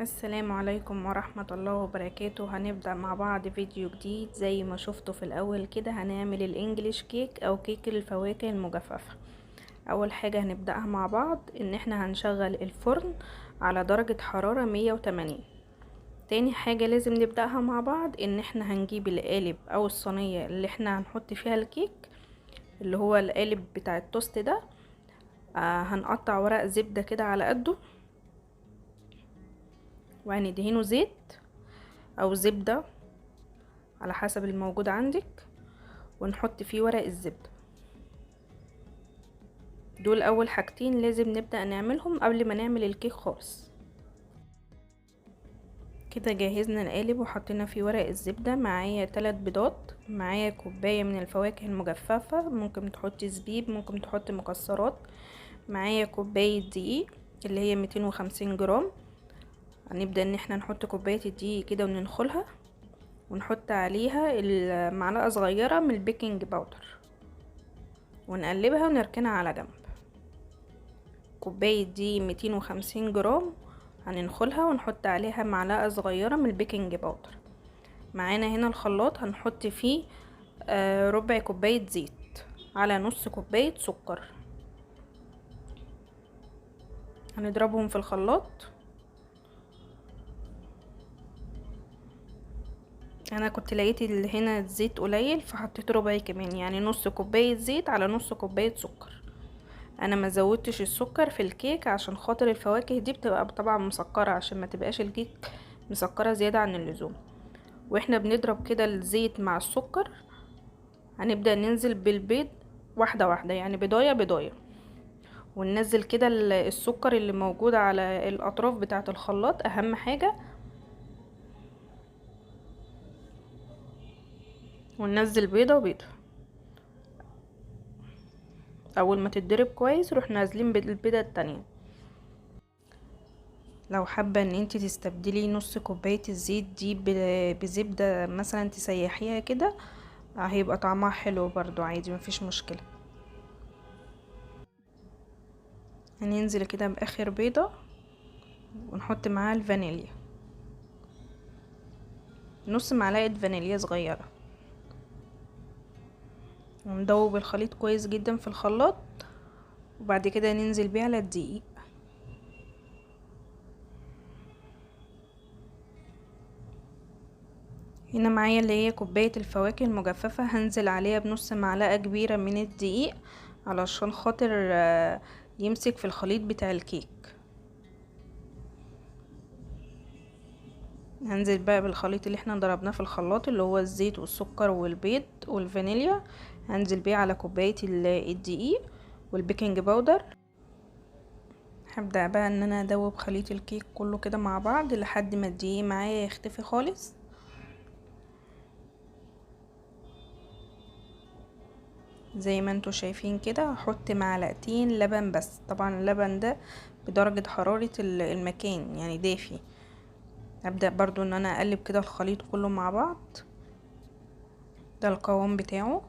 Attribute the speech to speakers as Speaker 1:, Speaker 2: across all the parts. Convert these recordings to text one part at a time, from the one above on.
Speaker 1: السلام عليكم ورحمة الله وبركاته. هنبدأ مع بعض فيديو جديد. زي ما شفتوا في الأول كده هنعمل الانجليش كيك أو كيك الفواكه المجففة. أول حاجة هنبدأها مع بعض إن احنا هنشغل الفرن على درجة حرارة 180. تاني حاجة لازم نبدأها مع بعض إن احنا هنجيب القالب أو الصينية اللي احنا هنحط فيها الكيك، اللي هو القالب بتاع التوست ده. هنقطع ورق زبدة كده على قده، وهندهنه زيت او زبدة على حسب الموجود عندك، ونحط فيه ورق الزبدة. دول اول حاجتين لازم نبدأ نعملهم قبل ما نعمل الكيك خالص. كده جهزنا القالب وحطينا فيه ورق الزبدة. معايا 3 بيضات، معايا كوباية من الفواكه المجففة، ممكن تحطي زبيب، ممكن تحطي مكسرات. معايا كوباية دقيق اللي هي 250 جرام. هنبدأ ان احنا نحط كوباية الدقيق كده وننخلها، ونحط عليها معلقة صغيرة من البيكنج باودر، ونقلبها ونركنها على جنب. كوباية دي 250 جرام، هننخلها ونحط عليها معلقة صغيرة من البيكنج باودر. معانا هنا الخلاط هنحط فيه ربع كوباية زيت على نص كوباية سكر. هنضربهم في الخلاط. انا كنت لقيت هنا الزيت قليل فحطيت ربع كمان، يعني نص كوباية زيت على نص كوباية سكر. انا ما زودتش السكر في الكيك عشان خاطر الفواكه دي بتبقى طبعا مسكرة، عشان ما تبقاش الكيك مسكرة زيادة عن اللزوم. واحنا بنضرب كده الزيت مع السكر هنبدأ ننزل بالبيض واحدة واحدة، يعني بضاية بضاية، وننزل كده السكر اللي موجود على الاطراف بتاعة الخلاط اهم حاجة، وننزل بيضة وبيضة. اول ما تتضرب كويس روح نازلين بالبيضة التانية. لو حابة ان انت تستبدلي نص كوباية الزيت دي بزبدة مثلا تسيحيها كده، هيبقى طعمها حلو برضو، عادي مفيش مشكلة. هننزل كده باخر بيضة ونحط معاها الفانيليا، نص معلقة فانيليا صغيرة، وندوب الخليط كويس جدا في الخلاط، وبعد كده ننزل بيه على الدقيق. هنا معايا اللي هي كوباية الفواكه المجففة، هنزل عليها بنص معلقة كبيرة من الدقيق علشان خاطر يمسك في الخليط بتاع الكيك. هنزل بقى بالخليط اللي احنا ضربناه في الخلاط، اللي هو الزيت والسكر والبيض والفانيليا. هنزل بيه على كوباية الدقيق والبيكنج باودر. هبدأ بقى ان انا ادوب خليط الكيك كله كده مع بعض لحد ما الدقيق معايا يختفي خالص. زي ما انتوا شايفين كده هحط معلقتين لبن بس، طبعا اللبن ده بدرجة حرارة المكان يعني دافي. هبدأ برضو ان انا اقلب كده الخليط كله مع بعض. ده القوام بتاعه.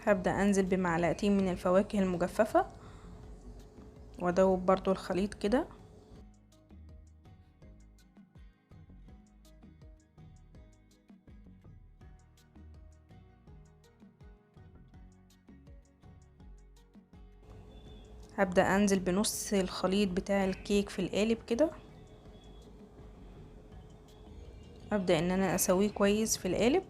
Speaker 1: هبدأ انزل بمعلقتين من الفواكه المجففة وادوب برضو الخليط كده. هبدأ انزل بنص الخليط بتاع الكيك في القالب كده. ابدأ ان انا اسويه كويس في القالب.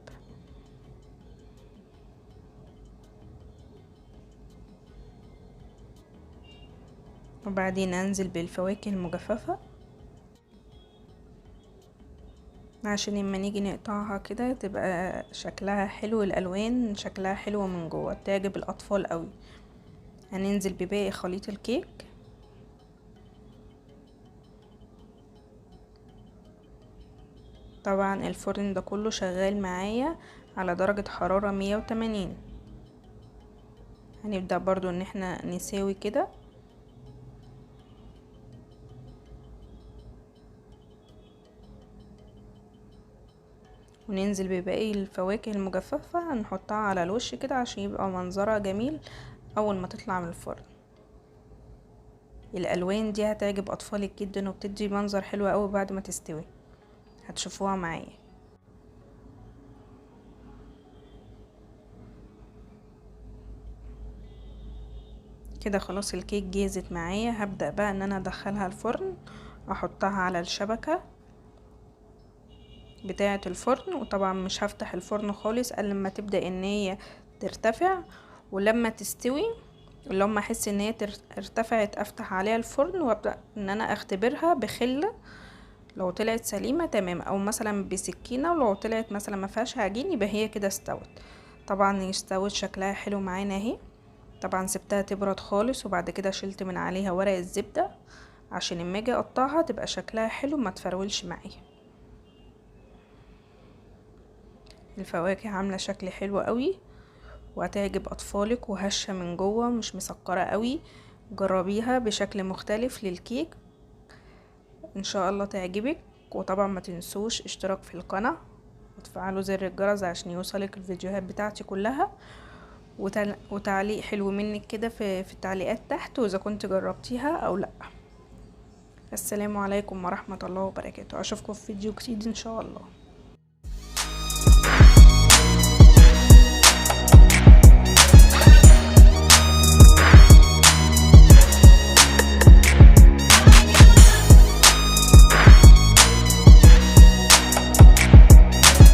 Speaker 1: وبعدين انزل بالفواكه المجففة عشان لما نيجي نقطعها كده تبقى شكلها حلو، الالوان شكلها حلو من جوه تعجب الاطفال قوي. هننزل بباقي خليط الكيك. طبعا الفرن ده كله شغال معايا على درجة حرارة 180. هنبدأ برضو ان احنا نساوي كده. وننزل بباقي الفواكه المجففة هنحطها على الوش كده عشان يبقى منظرها جميل اول ما تطلع من الفرن. الالوان دي هتعجب اطفالك جدا وبتدي منظر حلو قوي بعد ما تستوي، هتشوفوها معايا. كده خلاص الكيك جهزت معايا. هبدأ بقى ان انا ادخلها الفرن، احطها على الشبكة بتاعة الفرن، وطبعا مش هفتح الفرن خالص الا لما تبدأ ان هي ترتفع، ولما تستوي ولما احس ان هي ارتفعت افتح عليها الفرن وابدأ ان انا اختبرها بخلة، لو طلعت سليمة تمام، او مثلا بسكينة، ولو طلعت مثلا ما فيهاش عجين يبقى هي كده استوت. طبعا استوت شكلها حلو معانا اهي. طبعا سبتها تبرد خالص وبعد كده شلت من عليها ورق الزبدة عشان اما اجي اقطعها تبقى شكلها حلو ما تفرولش معايا. الفواكه عاملة شكل حلو قوي وهتعجب اطفالك، وهشة من جوه مش مسكرة قوي. جربيها بشكل مختلف للكيك ان شاء الله تعجبك. وطبعا ما تنسوش اشتراك في القناة وتفعلوا زر الجرس عشان يوصلك الفيديوهات بتاعتي كلها، وتعليق حلو منك كده في التعليقات تحت واذا كنت جربتيها او لا. السلام عليكم ورحمة الله وبركاته، اشوفكم في فيديو جديد ان شاء الله.